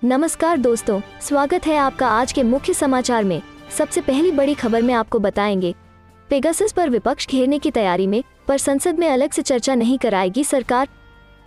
नमस्कार दोस्तों, स्वागत है आपका आज के मुख्य समाचार में। सबसे पहली बड़ी खबर में आपको बताएंगे, पेगासस पर विपक्ष घेरने की तैयारी में, पर संसद में अलग से चर्चा नहीं कराएगी सरकार।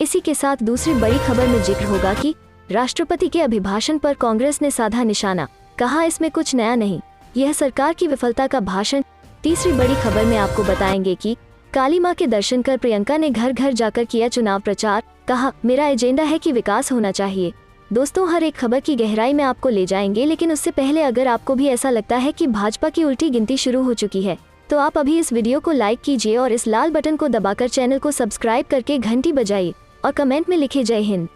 इसी के साथ दूसरी बड़ी खबर में जिक्र होगा कि राष्ट्रपति के अभिभाषण पर कांग्रेस ने साधा निशाना, कहा इसमें कुछ नया नहीं, यह सरकार की विफलता का भाषण। तीसरी बड़ी खबर में आपको बताएंगे कि काली मां के दर्शन कर प्रियंका ने घर घर जाकर किया चुनाव प्रचार, कहा मेरा एजेंडा है कि विकास होना चाहिए। दोस्तों, हर एक खबर की गहराई में आपको ले जाएंगे, लेकिन उससे पहले अगर आपको भी ऐसा लगता है कि भाजपा की उल्टी गिनती शुरू हो चुकी है, तो आप अभी इस वीडियो को लाइक कीजिए और इस लाल बटन को दबाकर चैनल को सब्सक्राइब करके घंटी बजाइए और कमेंट में लिखे जय हिंद।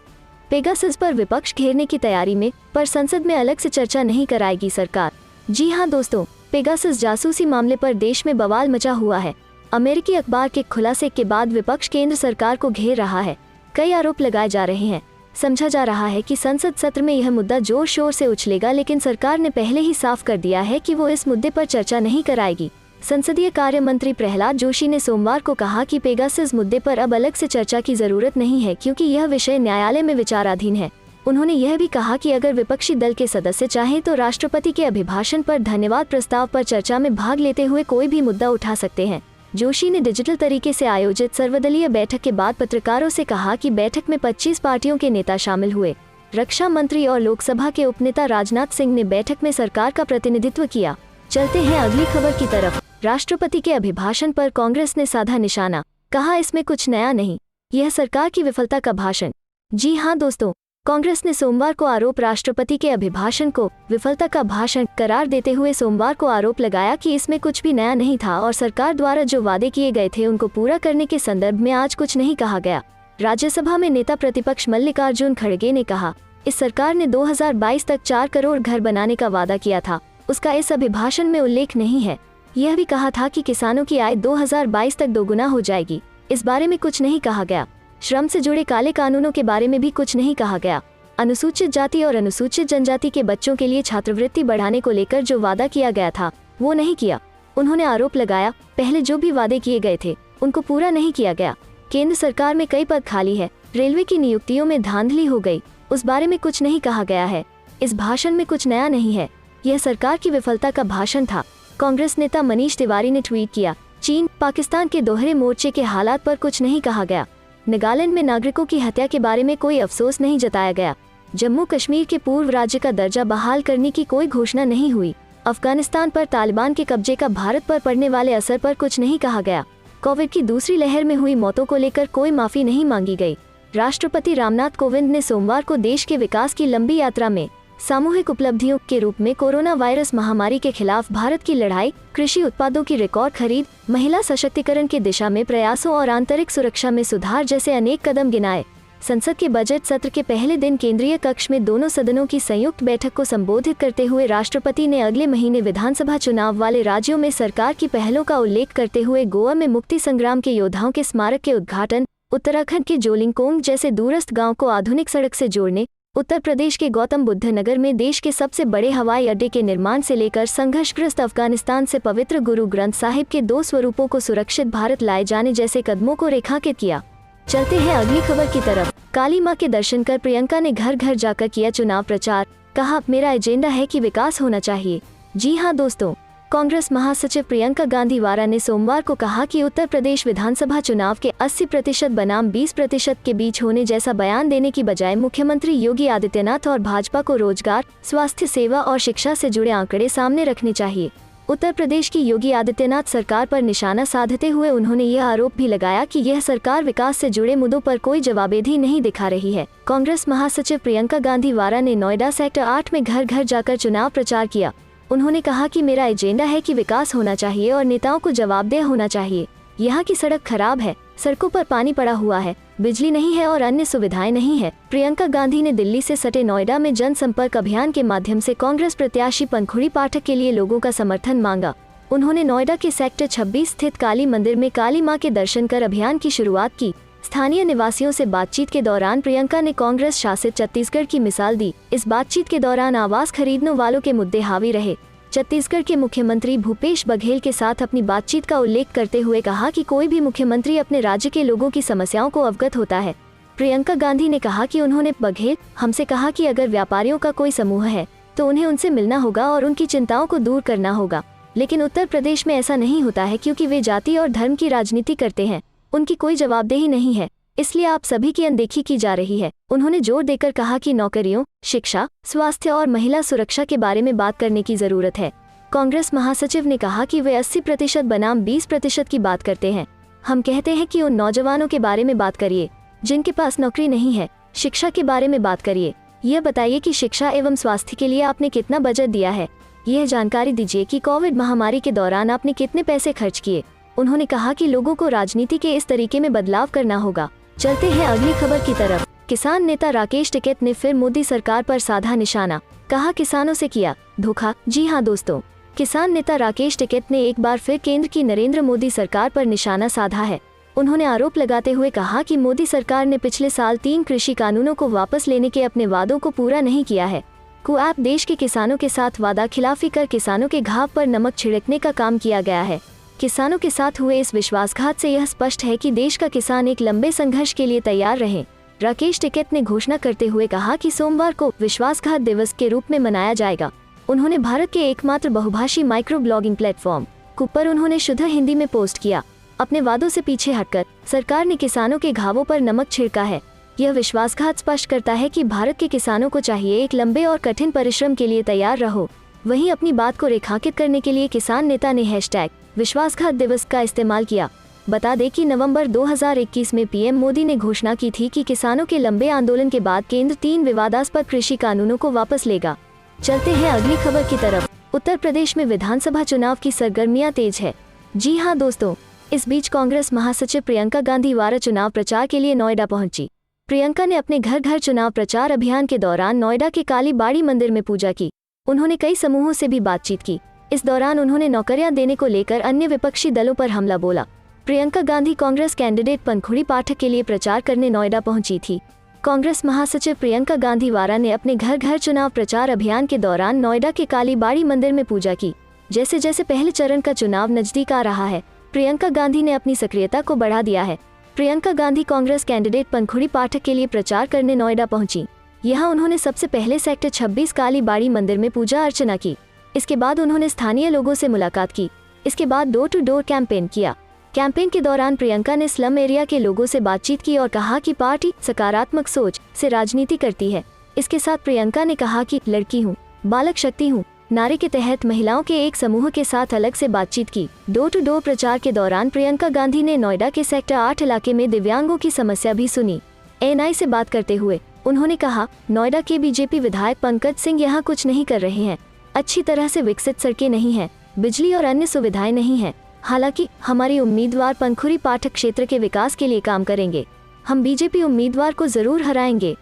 पेगासस पर विपक्ष घेरने की तैयारी में, पर संसद में अलग से चर्चा नहीं कराएगी सरकार। जी हाँ दोस्तों, पेगासस जासूसी मामले पर देश में बवाल मचा हुआ है। अमेरिकी अखबार के खुलासे के बाद विपक्ष केंद्र सरकार को घेर रहा है। कई आरोप लगाए जा रहे हैं। समझा जा रहा है कि संसद सत्र में यह मुद्दा जोर शोर से उछलेगा, लेकिन सरकार ने पहले ही साफ कर दिया है कि वो इस मुद्दे पर चर्चा नहीं कराएगी। संसदीय कार्य मंत्री प्रहलाद जोशी ने सोमवार को कहा कि पेगासस मुद्दे पर अब अलग से चर्चा की जरूरत नहीं है, क्योंकि यह विषय न्यायालय में विचाराधीन है। उन्होंने यह भी कहा कि अगर विपक्षी दल के सदस्य चाहें तो राष्ट्रपति के अभिभाषण पर धन्यवाद प्रस्ताव पर चर्चा में भाग लेते हुए कोई भी मुद्दा उठा सकते हैं। जोशी ने डिजिटल तरीके से आयोजित सर्वदलीय बैठक के बाद पत्रकारों से कहा कि बैठक में 25 पार्टियों के नेता शामिल हुए। रक्षा मंत्री और लोकसभा के उपनेता राजनाथ सिंह ने बैठक में सरकार का प्रतिनिधित्व किया। चलते हैं अगली खबर की तरफ। राष्ट्रपति के अभिभाषण पर कांग्रेस ने साधा निशाना, कहा इसमें कुछ नया नहीं, यह सरकार की विफलता का भाषण। जी हाँ दोस्तों, कांग्रेस ने सोमवार को आरोप राष्ट्रपति के अभिभाषण को विफलता का भाषण करार देते हुए सोमवार को आरोप लगाया कि इसमें कुछ भी नया नहीं था और सरकार द्वारा जो वादे किए गए थे उनको पूरा करने के संदर्भ में आज कुछ नहीं कहा गया। राज्यसभा में नेता प्रतिपक्ष मल्लिकार्जुन खड़गे ने कहा, इस सरकार ने 2022 तक 4 करोड़ घर बनाने का वादा किया था, उसका इस अभिभाषण में उल्लेख नहीं है। यह भी कहा था कि किसानों की आय 2022 तक दोगुना हो जाएगी, इस बारे में कुछ नहीं कहा गया। श्रम से जुड़े काले कानूनों के बारे में भी कुछ नहीं कहा गया। अनुसूचित जाति और अनुसूचित जनजाति के बच्चों के लिए छात्रवृत्ति बढ़ाने को लेकर जो वादा किया गया था वो नहीं किया। उन्होंने आरोप लगाया, पहले जो भी वादे किए गए थे उनको पूरा नहीं किया गया। केंद्र सरकार में कई पद खाली है, रेलवे की नियुक्तियों में धांधली हो गई, उस बारे में कुछ नहीं कहा गया है। इस भाषण में कुछ नया नहीं है, यह सरकार की विफलता का भाषण था। कांग्रेस नेता मनीष तिवारी ने ट्वीट किया, चीन पाकिस्तान के दोहरे मोर्चे के हालात पर कुछ नहीं कहा गया। नागालैंड में नागरिकों की हत्या के बारे में कोई अफसोस नहीं जताया गया। जम्मू कश्मीर के पूर्व राज्य का दर्जा बहाल करने की कोई घोषणा नहीं हुई। अफगानिस्तान पर तालिबान के कब्जे का भारत पर पड़ने वाले असर पर कुछ नहीं कहा गया। कोविड की दूसरी लहर में हुई मौतों को लेकर कोई माफी नहीं मांगी गई। राष्ट्रपति रामनाथ कोविंद ने सोमवार को देश के विकास की लंबी यात्रा में सामूहिक उपलब्धियों के रूप में कोरोना वायरस महामारी के खिलाफ भारत की लड़ाई, कृषि उत्पादों की रिकॉर्ड खरीद, महिला सशक्तिकरण की दिशा में प्रयासों और आंतरिक सुरक्षा में सुधार जैसे अनेक कदम गिनाए। संसद के बजट सत्र के पहले दिन केंद्रीय कक्ष में दोनों सदनों की संयुक्त बैठक को संबोधित करते हुए राष्ट्रपति ने अगले महीने विधानसभा चुनाव वाले राज्यों में सरकार की पहलों का उल्लेख करते हुए गोवा में मुक्ति संग्राम के योद्धाओं के स्मारक के उद्घाटन, उत्तराखंड के जोलिंगकोंग जैसे दूरस्थ गाँव को आधुनिक सड़क से जोड़ने, उत्तर प्रदेश के गौतम बुद्ध नगर में देश के सबसे बड़े हवाई अड्डे के निर्माण से लेकर संघर्षग्रस्त अफगानिस्तान से पवित्र गुरु ग्रंथ साहिब के 2 स्वरूपों को सुरक्षित भारत लाए जाने जैसे कदमों को रेखांकित किया। चलते हैं अगली खबर की तरफ। काली मां के दर्शन कर प्रियंका ने घर घर जाकर किया चुनाव प्रचार, कहा मेरा एजेंडा है कि विकास होना चाहिए। जी हाँ दोस्तों, कांग्रेस महासचिव प्रियंका गांधी वारा ने सोमवार को कहा कि उत्तर प्रदेश विधानसभा चुनाव के 80% बनाम 20% के बीच होने जैसा बयान देने की बजाय मुख्यमंत्री योगी आदित्यनाथ और भाजपा को रोजगार, स्वास्थ्य सेवा और शिक्षा से जुड़े आंकड़े सामने रखने चाहिए। उत्तर प्रदेश की योगी आदित्यनाथ सरकार पर निशाना साधते हुए उन्होंने यह आरोप भी लगाया कि यह सरकार विकास से जुड़े मुद्दों पर कोई जवाबदेही नहीं दिखा रही है। कांग्रेस महासचिव प्रियंका गांधी वारा ने नोएडा सेक्टर 8 में घर घर जाकर चुनाव प्रचार किया। उन्होंने कहा कि मेरा एजेंडा है कि विकास होना चाहिए और नेताओं को जवाबदेह होना चाहिए। यहाँ की सड़क खराब है, सड़कों पर पानी पड़ा हुआ है, बिजली नहीं है और अन्य सुविधाएं नहीं है। प्रियंका गांधी ने दिल्ली से सटे नोएडा में जनसंपर्क अभियान के माध्यम से कांग्रेस प्रत्याशी पंखुड़ी पाठक के लिए लोगों का समर्थन मांगा। उन्होंने नोएडा के सेक्टर 26 स्थित काली मंदिर में काली मां के दर्शन कर अभियान की शुरुआत की। स्थानीय निवासियों से बातचीत के दौरान प्रियंका ने कांग्रेस शासित छत्तीसगढ़ की मिसाल दी। इस बातचीत के दौरान आवास खरीदने वालों के मुद्दे हावी रहे। छत्तीसगढ़ के मुख्यमंत्री भूपेश बघेल के साथ अपनी बातचीत का उल्लेख करते हुए कहा कि कोई भी मुख्यमंत्री अपने राज्य के लोगों की समस्याओं को अवगत होता है। प्रियंका गांधी ने कहा कि उन्होंने बघेल हमसे कहा कि अगर व्यापारियों का कोई समूह है तो उन्हें उनसे मिलना होगा और उनकी चिंताओं को दूर करना होगा, लेकिन उत्तर प्रदेश में ऐसा नहीं होता है क्योंकि वे जाति और धर्म की राजनीति करते हैं। उनकी कोई जवाबदेही नहीं है, इसलिए आप सभी की अनदेखी की जा रही है। उन्होंने जोर देकर कहा कि नौकरियों, शिक्षा, स्वास्थ्य और महिला सुरक्षा के बारे में बात करने की जरूरत है। कांग्रेस महासचिव ने कहा कि वे 80% बनाम 20% की बात करते हैं। हम कहते हैं कि उन नौजवानों के बारे में बात करिए जिनके पास नौकरी नहीं है, शिक्षा के बारे में बात करिए। यह बताइए कि शिक्षा एवं स्वास्थ्य के लिए आपने कितना बजट दिया है। यह जानकारी दीजिए कि कोविड महामारी के दौरान आपने कितने पैसे खर्च किए। उन्होंने कहा कि लोगों को राजनीति के इस तरीके में बदलाव करना होगा। चलते हैं अगली खबर की तरफ। किसान नेता राकेश टिकैत ने फिर मोदी सरकार पर साधा निशाना, कहा किसानों से किया धोखा। जी हां दोस्तों, किसान नेता राकेश टिकैत ने एक बार फिर केंद्र की नरेंद्र मोदी सरकार पर निशाना साधा है। उन्होंने आरोप लगाते हुए कहा कि मोदी सरकार ने पिछले साल 3 कृषि कानूनों को वापस लेने के अपने वादों को पूरा नहीं किया है। कुएप देश के किसानों के साथ वादा खिलाफी कर किसानों के घाव पर नमक छिड़कने का काम किया गया है। किसानों के साथ हुए इस विश्वासघात से यह स्पष्ट है कि देश का किसान एक लंबे संघर्ष के लिए तैयार रहे। राकेश टिकैत ने घोषणा करते हुए कहा कि सोमवार को विश्वासघात दिवस के रूप में मनाया जाएगा। उन्होंने भारत के एकमात्र बहुभाषी माइक्रो ब्लॉगिंग प्लेटफॉर्म कुप पर उन्होंने शुद्ध हिंदी में पोस्ट किया। अपने वादों से पीछे हटकर सरकार ने किसानों के घावों पर नमक छिड़का है। यह विश्वासघात स्पष्ट करता है कि भारत के किसानों को चाहिए एक लंबे और कठिन परिश्रम के लिए तैयार रहो। वहीं अपनी बात को रेखांकित करने के लिए किसान नेता ने हैशटैग विश्वासघात दिवस का इस्तेमाल किया। बता दें कि नवंबर 2021 में पीएम मोदी ने घोषणा की थी कि किसानों के लंबे आंदोलन के बाद केंद्र 3 विवादास्पद कृषि कानूनों को वापस लेगा। चलते हैं अगली खबर की तरफ। उत्तर प्रदेश में विधानसभा चुनाव की सरगर्मियां तेज है। जी हां दोस्तों, इस बीच कांग्रेस महासचिव प्रियंका गांधी वारा चुनाव प्रचार के लिए नोएडा पहुंची। प्रियंका ने अपने घर घर चुनाव प्रचार अभियान के दौरान नोएडा के काली बाड़ी मंदिर में पूजा की। उन्होंने कई समूहों से भी बातचीत की। इस दौरान उन्होंने नौकरियां देने को लेकर अन्य विपक्षी दलों पर हमला बोला। प्रियंका गांधी कांग्रेस कैंडिडेट पंखुड़ी पाठक के लिए प्रचार करने नोएडा पहुंची थी। कांग्रेस महासचिव प्रियंका गांधी वारा ने अपने घर घर चुनाव प्रचार अभियान के दौरान नोएडा के काली बाड़ी मंदिर में पूजा की। जैसे जैसे पहले चरण का चुनाव नजदीक आ रहा है, प्रियंका गांधी ने अपनी सक्रियता को बढ़ा दिया है। प्रियंका गांधी कांग्रेस कैंडिडेट पंखुड़ी पाठक के लिए प्रचार करने नोएडा पहुंची। यहां उन्होंने सबसे पहले सेक्टर 26 काली बाड़ी मंदिर में पूजा अर्चना की। इसके बाद उन्होंने स्थानीय लोगों से मुलाकात की। इसके बाद डोर टू डोर कैंपेन किया। कैंपेन के दौरान प्रियंका ने स्लम एरिया के लोगों से बातचीत की और कहा कि पार्टी सकारात्मक सोच से राजनीति करती है। इसके साथ प्रियंका ने कहा कि लड़की हूँ, बालक शक्ति हूँ नारे के तहत महिलाओं के एक समूह के साथ अलग से बातचीत की। डोर टू डोर प्रचार के दौरान प्रियंका गांधी ने नोएडा के सेक्टर 8 इलाके में दिव्यांगों की समस्या भी सुनी। एएनआई से बात करते हुए उन्होंने कहा, नोएडा के बीजेपी विधायक पंकज सिंह यहाँ कुछ नहीं कर रहे हैं। अच्छी तरह से विकसित सड़कें नहीं हैं, बिजली और अन्य सुविधाएं नहीं हैं। हालांकि हमारी उम्मीदवार पंखुड़ी पाठक क्षेत्र के विकास के लिए काम करेंगे। हम बीजेपी उम्मीदवार को जरूर हराएंगे।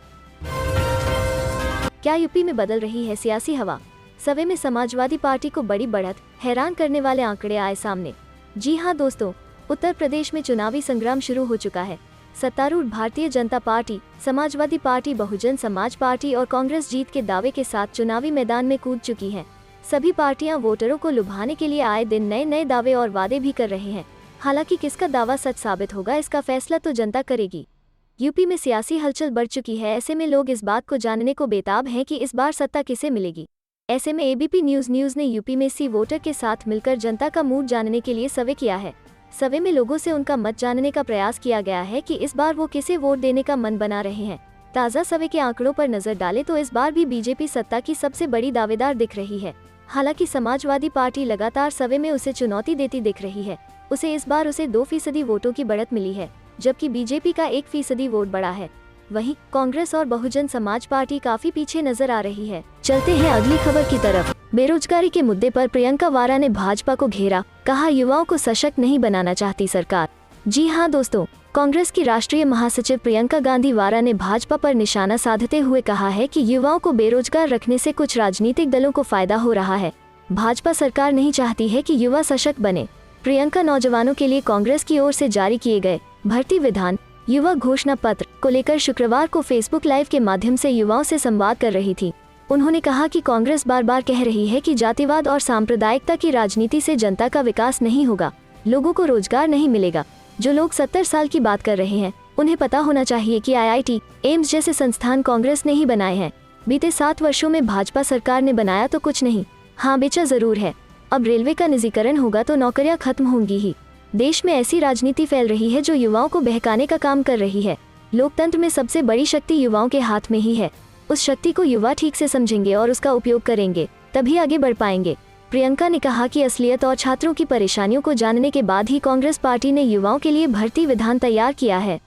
क्या यूपी में बदल रही है सियासी हवा? सवे में समाजवादी पार्टी को बड़ी बढ़त, हैरान करने वाले आंकड़े आए सामने। जी हां दोस्तों, उत्तर प्रदेश में चुनावी संग्राम शुरू हो चुका है। सत्तारूढ़ Bharatiya Janata party, Samajwadi party, Bahujan Samaj party और कांग्रेस जीत के दावे के साथ चुनावी मैदान में कूद चुकी हैं। सभी पार्टियां वोटरों को लुभाने के लिए आए दिन नए नए दावे और वादे भी कर रहे हैं। हालांकि किसका दावा सच साबित होगा, इसका फैसला तो जनता करेगी। यूपी में सियासी हलचल बढ़ चुकी है। ऐसे में लोग इस बात को जानने को बेताब हैं कि इस बार सत्ता किसे मिलेगी। ऐसे में एबीपी न्यूज ने यूपी में सी वोटर के साथ मिलकर जनता का मूड जानने के लिए सर्वे किया है। सर्वे में लोगों से उनका मत जानने का प्रयास किया गया है कि इस बार वो किसे वोट देने का मन बना रहे हैं। ताज़ा सर्वे के आंकड़ों पर नजर डालें तो इस बार भी बीजेपी सत्ता की सबसे बड़ी दावेदार दिख रही है। हालांकि समाजवादी पार्टी लगातार सर्वे में उसे चुनौती देती दिख रही है। इस बार उसे 2% वोटों की बढ़त मिली है, जबकि बीजेपी का 1% वोट बढ़ा है। वहीं कांग्रेस और बहुजन समाज पार्टी काफी पीछे नजर आ रही है। चलते हैं अगली खबर की तरफ। बेरोजगारी के मुद्दे पर प्रियंका वारा ने भाजपा को घेरा, कहा युवाओं को सशक्त नहीं बनाना चाहती सरकार। जी हां दोस्तों, कांग्रेस की राष्ट्रीय महासचिव प्रियंका गांधी वारा ने भाजपा पर निशाना साधते हुए कहा है कि युवाओं को बेरोजगार रखने से कुछ राजनीतिक दलों को फायदा हो रहा है। भाजपा सरकार नहीं चाहती है कि युवा सशक्त बने। प्रियंका नौजवानों के लिए कांग्रेस की ओर से जारी किए गए भर्ती विधान युवा घोषणा पत्र को लेकर शुक्रवार को फेसबुक लाइव के माध्यम से युवाओं से संवाद कर रही थी। उन्होंने कहा कि कांग्रेस बार बार कह रही है कि जातिवाद और सांप्रदायिकता की राजनीति से जनता का विकास नहीं होगा, लोगों को रोजगार नहीं मिलेगा। जो लोग 70 साल की बात कर रहे हैं उन्हें पता होना चाहिए कि IIT, एम्स जैसे संस्थान कांग्रेस ने ही बनाए हैं। बीते 7 वर्षों में भाजपा सरकार ने बनाया तो कुछ नहीं, हाँ बेचा जरूर है। अब रेलवे का निजीकरण होगा तो नौकरियां खत्म होंगी ही। देश में ऐसी राजनीति फैल रही है जो युवाओं को बहकाने का काम कर रही है। लोकतंत्र में सबसे बड़ी शक्ति युवाओं के हाथ में ही है। उस शक्ति को युवा ठीक से समझेंगे और उसका उपयोग करेंगे, तभी आगे बढ़ पाएंगे। प्रियंका ने कहा कि असलियत और छात्रों की परेशानियों को जानने के बाद ही कांग्रेस पार्टी ने युवाओं के लिए भर्ती विधान तैयार किया है।